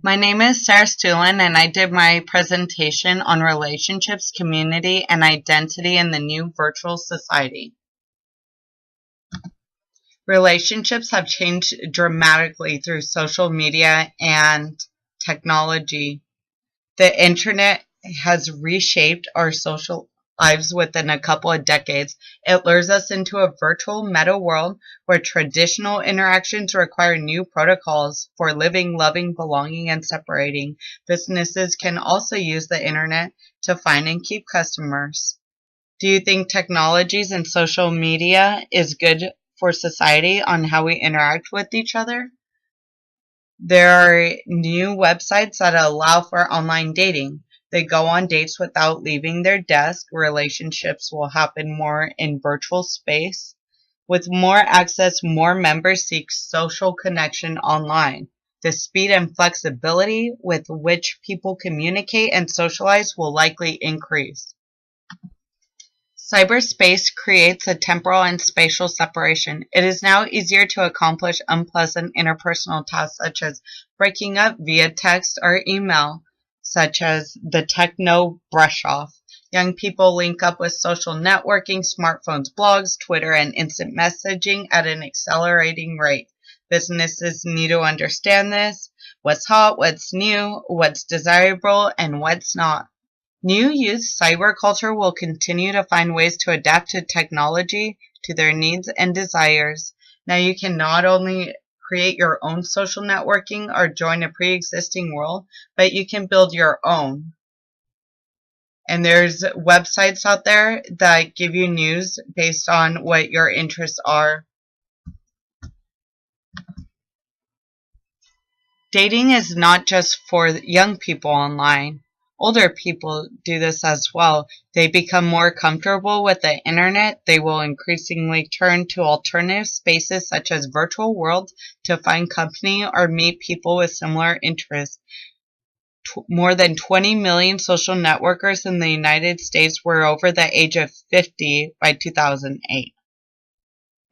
My name is Sarah Stueland, and I did my presentation on relationships, community, and identity in the new virtual society. Relationships have changed dramatically through social media and technology. The internet has reshaped our social lives within a couple of decades. It lures us into a virtual meta world where traditional interactions require new protocols for living, loving, belonging, and separating. Businesses can also use the internet to find and keep customers. Do you think technologies and social media is good for society on how we interact with each other? There are new websites that allow for online dating. They go on dates without leaving their desk. Relationships will happen more in virtual space. With more access, more members seek social connection online. The speed and flexibility with which people communicate and socialize will likely increase. Cyberspace creates a temporal and spatial separation. It is now easier to accomplish unpleasant interpersonal tasks such as breaking up via text or email, such as the techno brush-off. Young people link up with social networking, smartphones, blogs, Twitter, and instant messaging at an accelerating rate. Businesses need to understand this: what's hot, what's new, what's desirable, and what's not. New youth cyberculture will continue to find ways to adapt to technology to their needs and desires. Now you can not only create your own social networking or join a pre-existing world, but you can build your own. And there's websites out there that give you news based on what your interests are. Dating is not just for young people online. Older people do this as well. They become more comfortable with the internet. They will increasingly turn to alternative spaces such as virtual worlds to find company or meet people with similar interests. More than 20 million social networkers in the United States were over the age of 50 by 2008.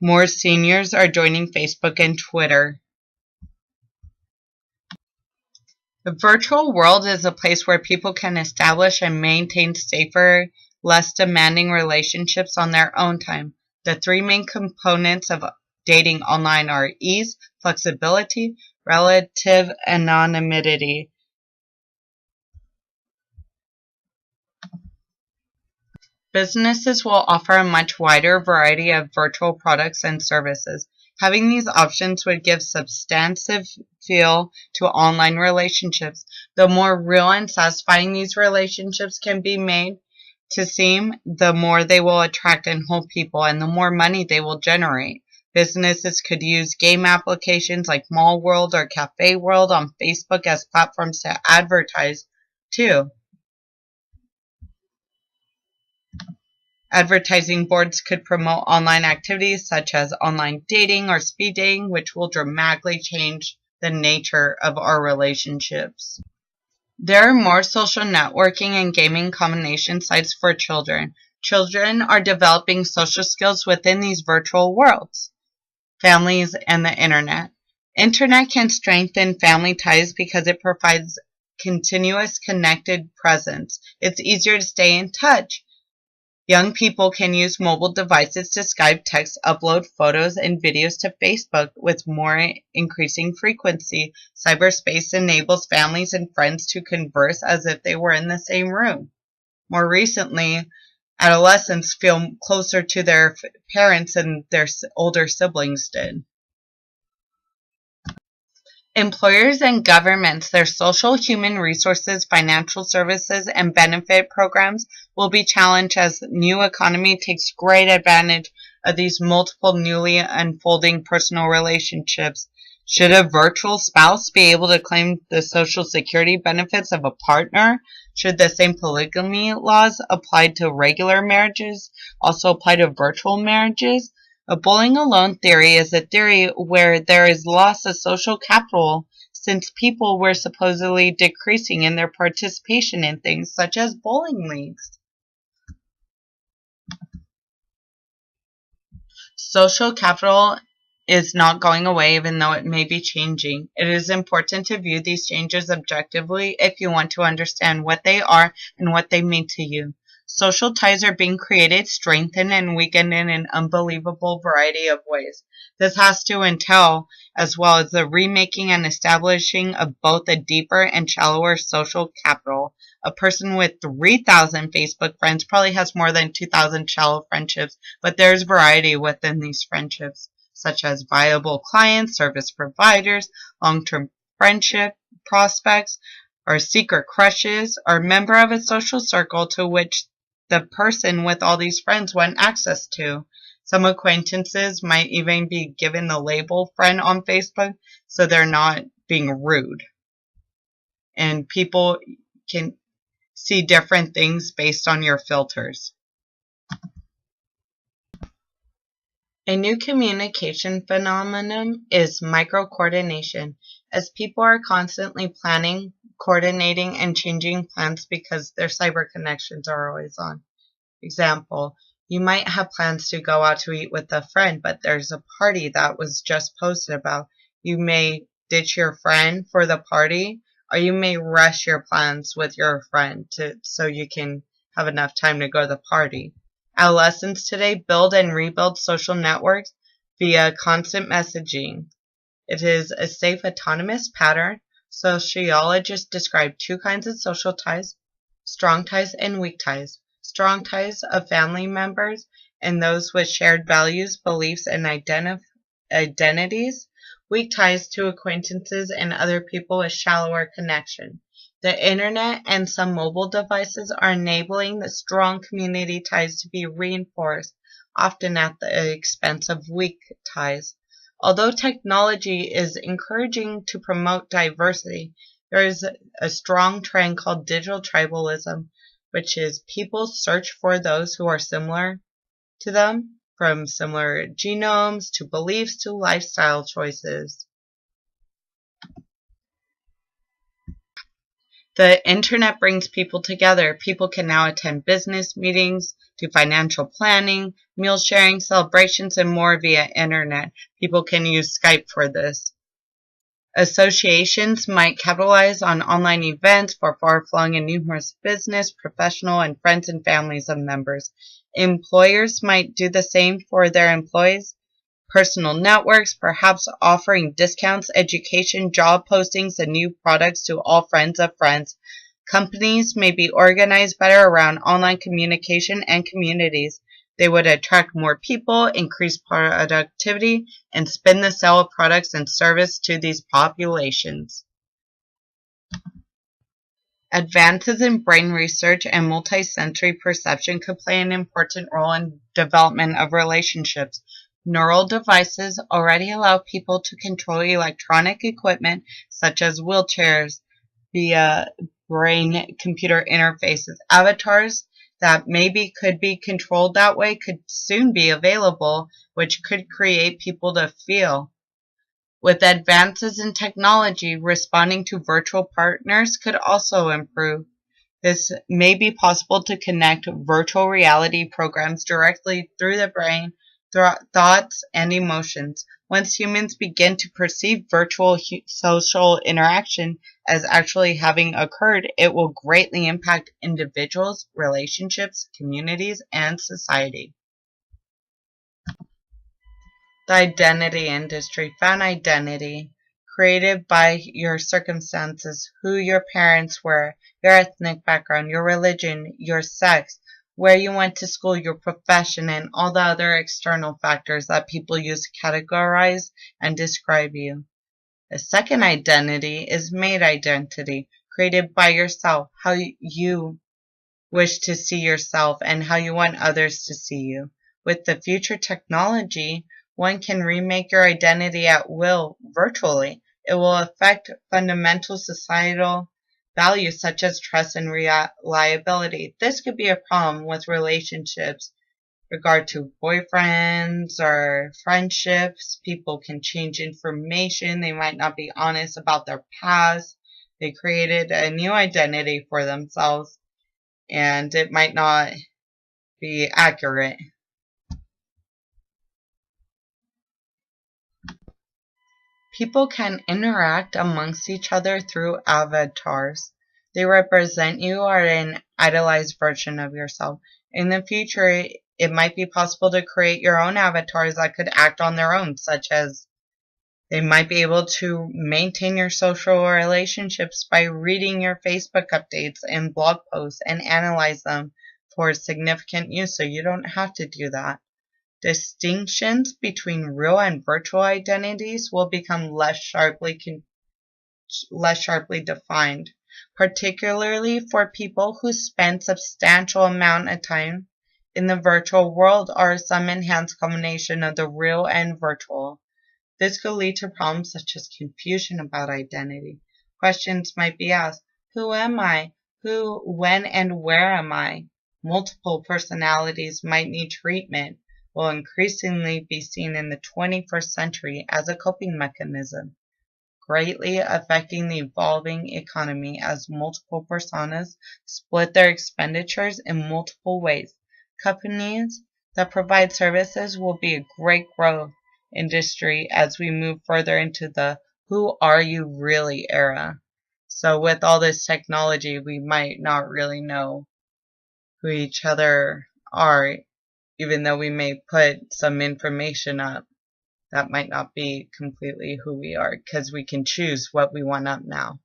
More seniors are joining Facebook and Twitter. The virtual world is a place where people can establish and maintain safer, less demanding relationships on their own time. The three main components of dating online are ease, flexibility, relative anonymity. Businesses will offer a much wider variety of virtual products and services. Having these options would give substantive feel to online relationships. The more real and satisfying these relationships can be made to seem, the more they will attract and hold people, and the more money they will generate. Businesses could use game applications like Mall World or Cafe World on Facebook as platforms to advertise too. Advertising boards could promote online activities such as online dating or speed dating, which will dramatically change the nature of our relationships. There are more social networking and gaming combination sites for children. Children are developing social skills within these virtual worlds, families, and the internet. Internet can strengthen family ties because it provides continuous connected presence. It's easier to stay in touch. Young people can use mobile devices to Skype, text, upload photos and videos to Facebook with more increasing frequency. Cyberspace enables families and friends to converse as if they were in the same room. More recently, adolescents feel closer to their parents than their older siblings did. Employers and governments, their social, human resources, financial services, and benefit programs will be challenged as the new economy takes great advantage of these multiple newly unfolding personal relationships. Should a virtual spouse be able to claim the social security benefits of a partner? Should the same polygamy laws applied to regular marriages also apply to virtual marriages? A bullying alone theory is a theory where there is loss of social capital since people were supposedly decreasing in their participation in things such as bowling leagues. Social capital is not going away, even though it may be changing. It is important to view these changes objectively if you want to understand what they are and what they mean to you. Social ties are being created, strengthened, and weakened in an unbelievable variety of ways. This has to entail, as well as the remaking and establishing of both a deeper and shallower social capital. A person with 3,000 Facebook friends probably has more than 2,000 shallow friendships, but there's variety within these friendships, such as viable clients, service providers, long-term friendship prospects, or secret crushes, or member of a social circle to which the person with all these friends want access to. Some acquaintances might even be given the label friend on Facebook, so they're not being rude. And people can see different things based on your filters. A new communication phenomenon is micro-coordination, as people are constantly planning, coordinating, and changing plans because their cyber connections are always on. Example, you might have plans to go out to eat with a friend, but there's a party that was just posted about. You may ditch your friend for the party, or you may rush your plans with your friend so you can have enough time to go to the party. Adolescents today build and rebuild social networks via constant messaging. It is a safe, autonomous pattern. Sociologists describe two kinds of social ties: strong ties and weak ties. Strong ties of family members and those with shared values, beliefs, and identities. Weak ties to acquaintances and other people with shallower connection. The internet and some mobile devices are enabling the strong community ties to be reinforced, often at the expense of weak ties. Although technology is encouraging to promote diversity, there is a strong trend called digital tribalism, which is people search for those who are similar to them, from similar genomes to beliefs to lifestyle choices. The internet brings people together. People can now attend business meetings, do financial planning, meal sharing, celebrations, and more via internet. People can use Skype for this. Associations might capitalize on online events for far-flung and numerous business, professional, and friends and families of members. Employers might do the same for their employees. Personal networks, perhaps offering discounts, education, job postings, and new products to all friends of friends. Companies may be organized better around online communication and communities. They would attract more people, increase productivity, and spin the sale of products and service to these populations. Advances in brain research and multisensory perception could play an important role in development of relationships. Neural devices already allow people to control electronic equipment such as wheelchairs via brain-computer interfaces. Avatars that maybe could be controlled that way could soon be available, which could create people to feel. With advances in technology, responding to virtual partners could also improve. This may be possible to connect virtual reality programs directly through the brain, thoughts, and emotions. Once humans begin to perceive virtual social interaction as actually having occurred, it will greatly impact individuals, relationships, communities, and society. The identity industry. Found identity created by your circumstances, who your parents were, your ethnic background, your religion, your sex, where you went to school, your profession, and all the other external factors that people use to categorize and describe you. The second identity is made identity, created by yourself, how you wish to see yourself and how you want others to see you. With the future technology, one can remake your identity at will virtually. It will affect fundamental societal values such as trust and reliability. This could be a problem with relationships regard to boyfriends or friendships. People can change information. They might not be honest about their past. They created a new identity for themselves, and it might not be accurate. People can interact amongst each other through avatars. They represent you or an idealized version of yourself. In the future, it might be possible to create your own avatars that could act on their own, such as they might be able to maintain your social relationships by reading your Facebook updates and blog posts and analyze them for significant use, so you don't have to do that. Distinctions between real and virtual identities will become less sharply defined, particularly for people who spend substantial amount of time in the virtual world or some enhanced combination of the real and virtual. This could lead to problems such as confusion about identity. Questions might be asked: who am I? Who, when, and where am I? Multiple personalities might need treatment, will increasingly be seen in the 21st century as a coping mechanism, greatly affecting the evolving economy as multiple personas split their expenditures in multiple ways. Companies that provide services will be a great growth industry as we move further into the "who are you really" era. So with all this technology, we might not really know who each other are, even though we may put some information up. That might not be completely who we are, because we can choose what we want up now.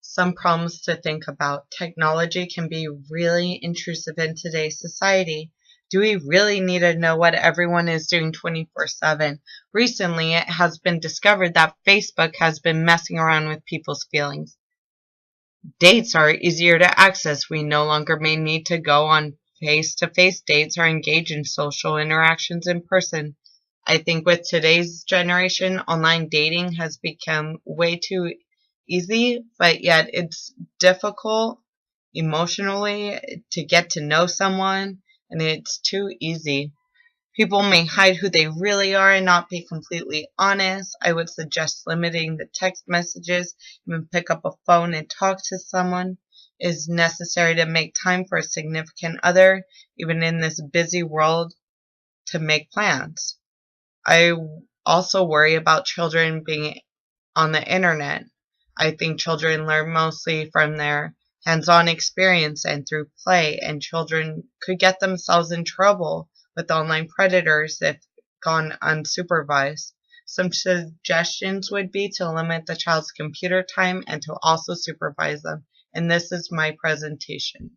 Some problems to think about. Technology can be really intrusive in today's society. Do we really need to know what everyone is doing 24/7? Recently, it has been discovered that Facebook has been messing around with people's feelings. Dates are easier to access. We no longer may need to go on face-to-face dates or engage in social interactions in person. I think with today's generation, online dating has become way too easy, but yet it's difficult emotionally to get to know someone, and it's too easy. People may hide who they really are and not be completely honest. I would suggest limiting the text messages. Even pick up a phone and talk to someone. It is necessary to make time for a significant other, even in this busy world, to make plans. I also worry about children being on the internet. I think children learn mostly from their hands-on experience and through play, and children could get themselves in trouble with online predators if gone unsupervised. Some suggestions would be to limit the child's computer time and to also supervise them. And this is my presentation.